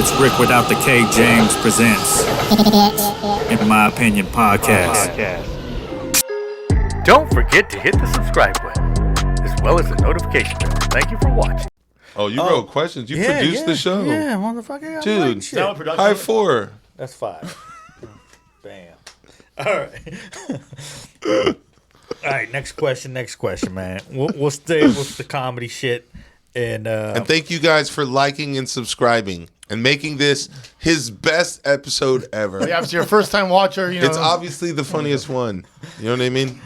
It's Rick without the K. James presents In My Opinion Podcast. Don't forget to hit the subscribe button, as well as the notification bell. Thank you for watching. Oh, you wrote questions. You produced the show. Yeah, motherfucker. Dude, high four. That's 5. Bam. All right. All right, next question, man. We'll stay with the comedy shit. And thank you guys for liking and subscribing and making this his best episode ever. Yeah, if it's your first time watcher, you know. It's obviously the funniest one. You know what I mean?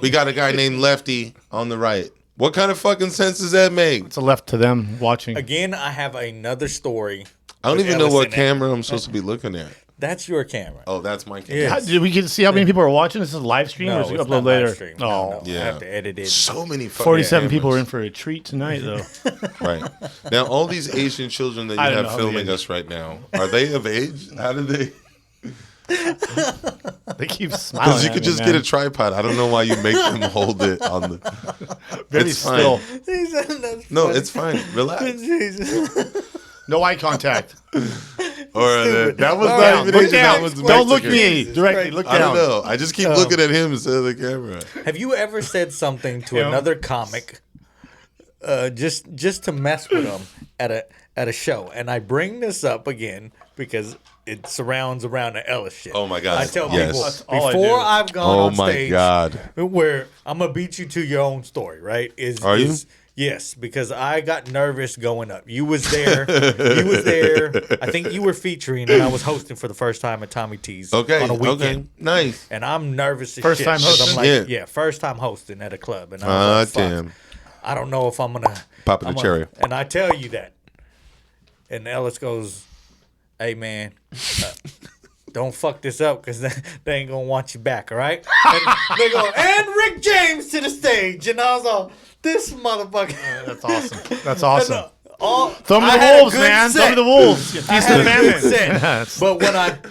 We got a guy named Lefty on the right. What kind of fucking sense does that make? It's a left to them watching. Again, I have another story. I don't even know what camera I'm supposed to be looking at. That's your camera. Oh, that's my camera. Yes. Did we get to see how many people are watching? This is a live stream or is it it's upload not later? live stream. Oh, No. Yeah. I have to edit it. So many fucking 47 people are cameras. in for a treat tonight, though. Right. Now, all these Asian children that you I don't have know how filming many us right now, are they of age? How do they? They keep smiling. Because you could just get a tripod. I don't know why you make them hold it on the. very it's still. fine. No, it's fine. Relax. No eye contact. Or that was Down. not even Look Asian. down. That was Don't look Mexican. me directly. Look down. I don't know. I just keep looking at him instead of the camera. Have you ever said something to You know? another comic, just to mess with them at a show? And I bring this up again because it surrounds around the Ellis shit. Oh my God. I tell Yes. people That's all I before do. I've gone Oh on my stage, God. where I'm gonna beat you to your own story, right? Are you? Yes, because I got nervous going up. You was there. You was there. I think you were featuring, and I was hosting for the first time at Tommy T's Okay. on a weekend. Okay. Nice. And I'm nervous as First shit. time 'cause hosting? I'm like, Yeah. first time hosting at a club. And I was like, fuck, Damn. I don't know if I'm gonna Popping I'm the gonna- cherry. And I tell you that. And Ellis goes, "Hey man, don't fuck this up because they ain't gonna want you back, all right?" And they go, "And Ric James to the stage," and I was all, "This motherfucker." That's awesome. That's awesome. Throw them I to the had a wolves, good man. Throw them set. to the wolves. You I feast had the a good famine. set. But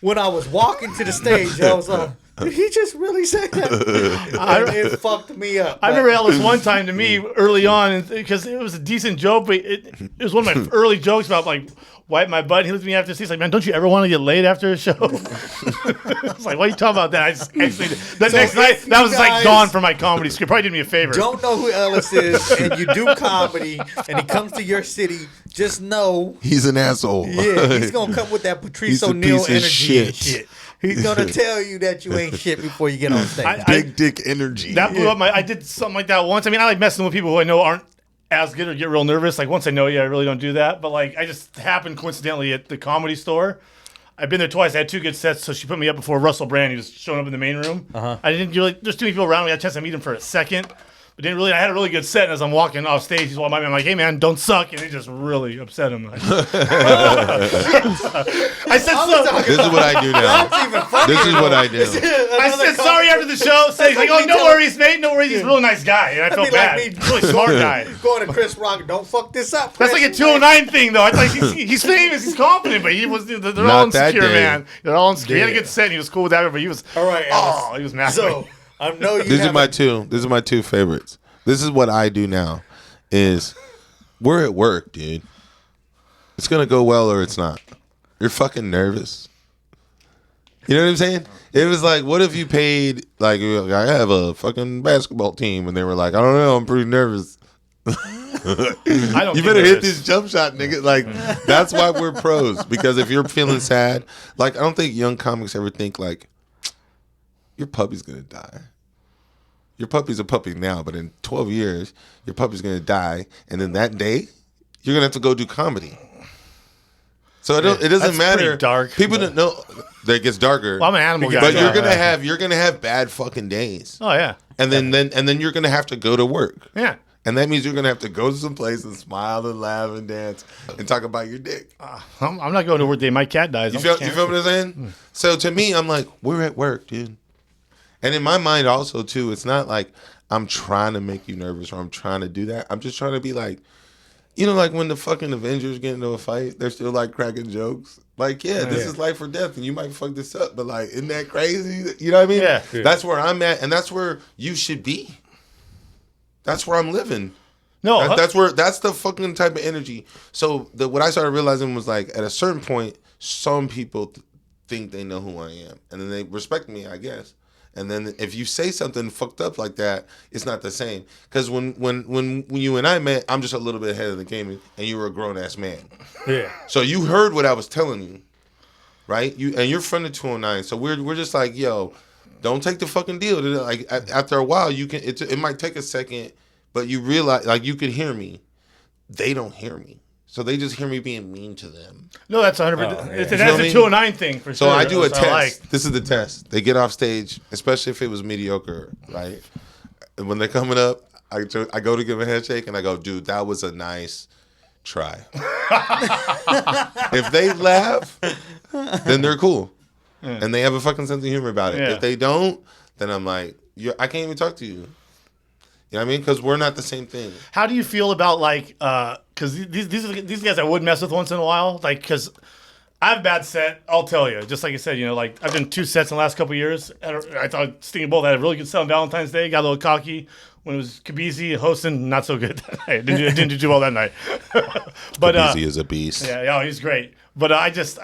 when I was walking to the stage, I was like, "Did he just really say that?" It fucked me up. I remember Ellis one time to me early on because it was a decent joke, but it was one of my early jokes about like wipe my butt. He looked at me after the he's like, "Man, don't you ever want to get laid after a show?" I was like, "What are you talking about?" That I just actually that So next night if that you was like guys gone from my comedy script. Probably did me a favor. Don't know who Ellis is, and you do comedy, and he comes to your city. Just know, He's an asshole. yeah, he's gonna come with that Patrice He's a O'Neal piece of energy and shit. shit. He's gonna tell you that you ain't shit before you get on stage. Big dick energy. That blew up my. I did something like that once. I mean, I like messing with people who I know aren't as good or get real nervous. Like once I know you, I really don't do that. But like, I just happened coincidentally at the Comedy Store. I've been there twice. I had 2 good sets, so she put me up before Russell Brand. He was showing up in the main room. I didn't really. There's too many people around me. I had a chance to meet him for a second, but didn't really. I had a really good set. And as I'm walking off stage, he's walking by me. I'm like, "Hey man, don't suck," and it just really upset him. I said so. This is what I do now. That's even funnier. This is what I do. I said sorry after the show. So he's like, "Oh, no worries, mate. No worries." He's a really nice guy, and I felt be like bad. me. He's a really smart guy. Going to Chris Rock, don't fuck this up. That's like a 209 thing, though. I thought he's famous, he's confident, but he was. They're all Not that insecure, day. man. They're all insecure. He had a Yeah. good set. And he was cool with that, but he was. All right, Oh, Ellis. he was mad. So I know you. These are my haven't- two. These are my two favorites. This is what I do now. Is we're at work, dude. It's gonna go well or it's not. You're fucking nervous. You know what I'm saying? It was like, what if you paid like I have a fucking basketball team, and they were like, I don't know, I'm pretty nervous. I don't. You better hit this jump shot, nigga. Like that's why we're pros. Because if you're feeling sad, like I don't think young comics ever think like your puppy's gonna die. Your puppy's a puppy now, but in 12 years, your puppy's gonna die, and then that day, you're gonna have to go do comedy. So it doesn't That's matter. pretty dark. People don't know that it gets darker. Well, I'm an animal guy. but so- you're gonna have bad fucking days, Oh yeah. and then you're gonna have to go to work. Yeah. And that means you're going to have to go to some place and smile and laugh and dance and talk about your dick. I'm not going to work day. My cat dies. You feel what I'm saying? So to me, I'm like, we're at work, dude. And in my mind also, too, it's not like I'm trying to make you nervous or I'm trying to do that. I'm just trying to be like, you know, like when the fucking Avengers get into a fight, they're still like cracking jokes. Like, yeah, this is life or death and you might fuck this up. But like, isn't that crazy? You know what I mean? Yeah. That's where I'm at. And that's where you should be. That's where I'm living. No, That's the fucking type of energy. So what I started realizing was like at a certain point, some people think they know who I am, and then they respect me, I guess. And then if you say something fucked up like that, it's not the same. Because when you and I met, I'm just a little bit ahead of the game, and you were a grown ass man. Yeah. So you heard what I was telling you, right? You're from the 209, so we're just like, yo, don't take the fucking deal. Like after a while, you can. It might take a second, but you realize like you can hear me. They don't hear me. So they just hear me being mean to them. No, that's 100%. That's a 209 thing for sure. So I do a That's test. This is the test. They get off stage, especially if it was mediocre, right? And when they're coming up, I go to give a handshake and I go, dude, that was a nice try. If they laugh, then they're cool. And they have a fucking sense of humor about it. Yeah. If they don't, then I'm like, I can't even talk to you. You know what I mean? Because we're not the same thing. How do you feel about like, because these guys I would mess with once in a while, like, because I have a bad set, I'll tell you. Just like I said, you know, like I've done 2 sets in the last couple of years. I thought Stinging Bull had a really good set on Valentine's Day. Got a little cocky when it was Kabisi hosting, not so good that night. Didn't do too well that night. But Easy as a beast. yeah, he's great. But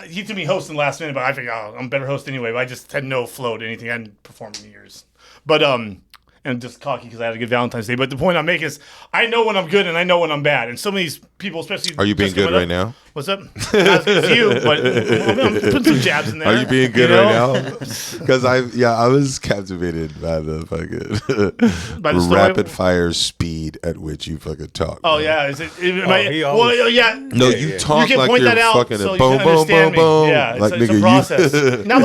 he took me hosting last minute, but I figured, I'm a better host anyway. But I just had no flow to anything. I hadn't performed in years. But and just cocky because I had a good Valentine's Day. But the point I'm making is I know when I'm good and I know when I'm bad. And some of these people, especially... Are you being good right now? What's up? Not as good as you, but I'm putting some jabs in there. Are you being good right now? Because I was captivated by the fucking By the story? rapid fire speed at which you fucking talk. Oh, man. yeah. Is it? he always- Well, yeah. No, you talk You can like point you're that out fucking so you boom, can boom, understand boom, boom. me. Yeah, Like, it's nigga, a process. Now I'm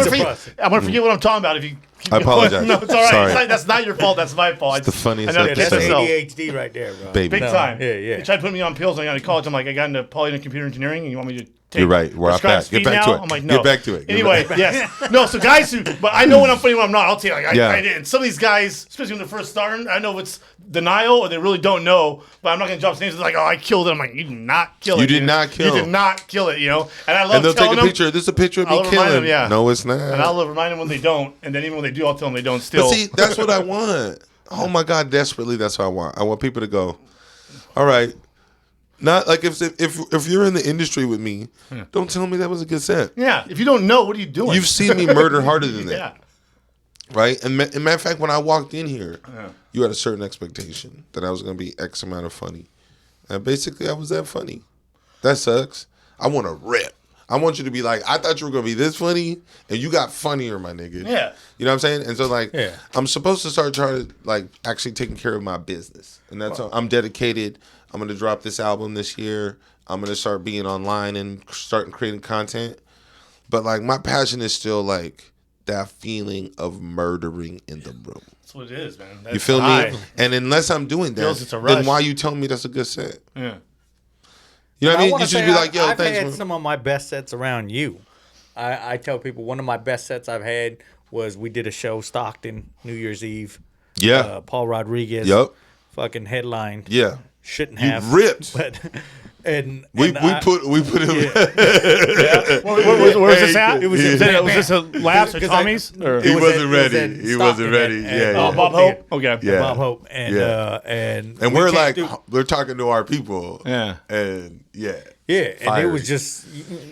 gonna forget what I'm talking about if you keep I apologize. No, it's all right. Sorry. That's not your fault. That's my fault. It's the funniest I know, episode. That's catch myself. ADHD right there, bro. Baby. Big time. Yeah. They tried to put me on pills when I got into college. I'm like, I got into poly and computer engineering, and you want me to take You're right. We're off prescribed that. Get speed back to now? it. I'm like, no. Get back to it. Get Anyway, back. yes. No, so guys who, but I know when I'm funny when I'm not. I'll tell you, like, Yeah. I didn't. Some of these guys, especially when they're first starting, I know if it's denial or they really don't know, but I'm not going to drop names. It's like, oh, I killed it. I'm like, you did not kill it. You did dude. not kill. You did not kill it, you know? And I love And they'll take telling a them. picture. This is a picture of me I'll remind killing. them, yeah. No, it's not. And I'll remind them when they don't. And then even when they do, I'll tell them they don't still. But see, that's what I want. Oh my God, desperately, that's what I want. I want people to go, all right. Not like if you're in the industry with me, don't tell me that was a good set. Yeah. If you don't know, what are you doing? You've seen me murder harder than that. Yeah. Right? And matter of fact, when I walked in here, you had a certain expectation that I was going to be X amount of funny. And basically, I was that funny. That sucks. I want to rip. I want you to be like, I thought you were going to be this funny, and you got funnier, my nigga. Yeah. You know what I'm saying? And so, like, Yeah. I'm supposed to start trying to, like, actually taking care of my business. And that's I'm dedicated. I'm going to drop this album this year. I'm going to start being online and starting creating content. But, like, my passion is still, like, that feeling of murdering in the room. That's what it is, man. You feel me? And unless I'm doing that, Feels it's a rush. then why you telling me that's a good set? Yeah. You know what I mean? wanna You should say be like, yo, I've thanks, had man. some of my best sets around you. I tell people one of my best sets I've had was we did a show Stockton New Year's Eve. Yeah. Paul Rodriguez. Yup. Fucking headlined. Yeah. Shouldn't You have. ripped. But We put him. Where was this at? was was in- this a Labs or 'cause Tommy's? Or? He It was wasn't at- it was ready. at He wasn't Stockton ready. at- Yeah, yeah. Bob Hope? Okay. Yeah. Bob Hope and Yeah. and And we we're came like, through- we're talking to our people. Yeah. And yeah. yeah, and it Fiery. was just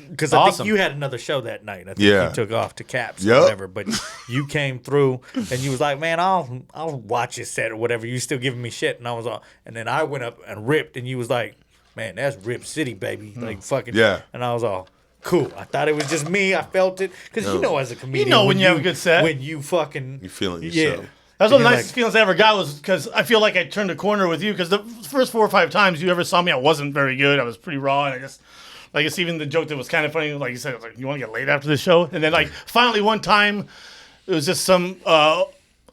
because I Awesome. think you had another show that night. I think Yeah. you took off to Caps Yup. or whatever, but you came through and you was like, "Man, I'll watch your set or whatever." You still giving me shit, and I was all, and then I went up and ripped, and you was like, "Man, that's Rip City, baby!" Like fucking Yeah. and I was all. Cool. I thought it was just me. I felt it because you know, as a comedian, know when you have a good set. when you fucking You feeling yeah. yourself. That's one of the You're nicest feelings I ever got was because I feel like I turned a corner with you because the first 4 or 5 times you ever saw me, I wasn't very good. I was pretty raw, and I guess even the joke that was kind of funny, like you said, I was like, you want to get laid after this show? And then like finally one time, it was just some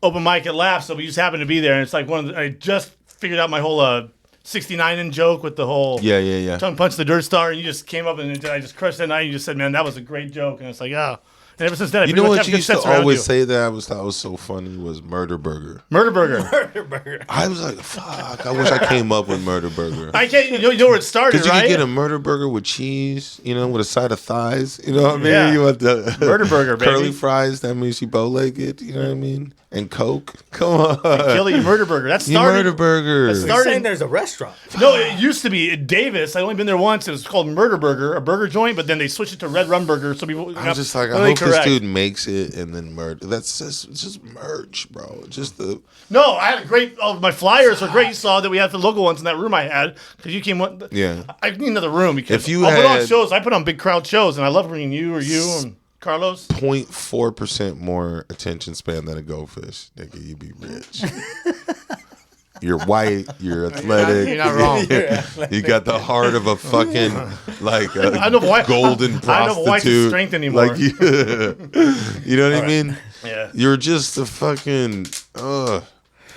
open mic at Laugh, so we just happened to be there, and it's like I just figured out my whole 69 in joke with the whole Yeah. tongue punch the Dirt Star, and you just came up and I just crushed that night. And you just said, man, that was a great joke, and it's like, ah. And ever since then, I You pretty know much what have you good used to sets around always you. say that I thought was so funny was Murder Burger. Murder Burger. I was like, fuck, I wish I came up with Murder Burger. I can't. You know where it started, Because you right? can get a murder burger with cheese, you know, with a side of thighs. You know what I mean? Yeah. You want the Murder burger, baby. curly fries. That means you bow-legged. You know what I mean? and Coke. Come on. Kill It, You Murder Burger. That's You started. Murder Burger. That's You're saying there's a restaurant. No, it used to be at Davis. I'd only been there once. It was called Murder Burger, a burger joint, but then they switched it to Red Rum Burger. So people I'm just like, I hope this dude makes it and then murder. That's just merch, bro. Just the. No, I had a great. Oh, my flyers were great. You saw that we had the local ones in that room I had because you came. Yeah. I need another room because If you I'll put on had- shows. I put on big crowd shows, and I love bringing you and Carlos. 0.4% more attention span than a goldfish, nigga. You be rich. You're white. You're athletic. You're not wrong. You got the heart of a fucking like a I know why- golden prostitute. I don't know why it's strength anymore. Like you know what I mean? Yeah. You're just a fucking.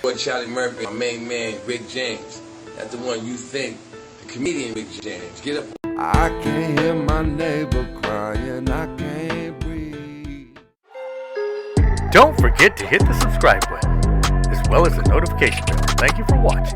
Boy, Charlie Murphy, my main man, Ric James. That's the one you think, the comedian Ric James. Get up. I can't hear my neighbor crying, I can't breathe. Don't forget to hit the subscribe button, as well as the notification bell. Thank you for watching.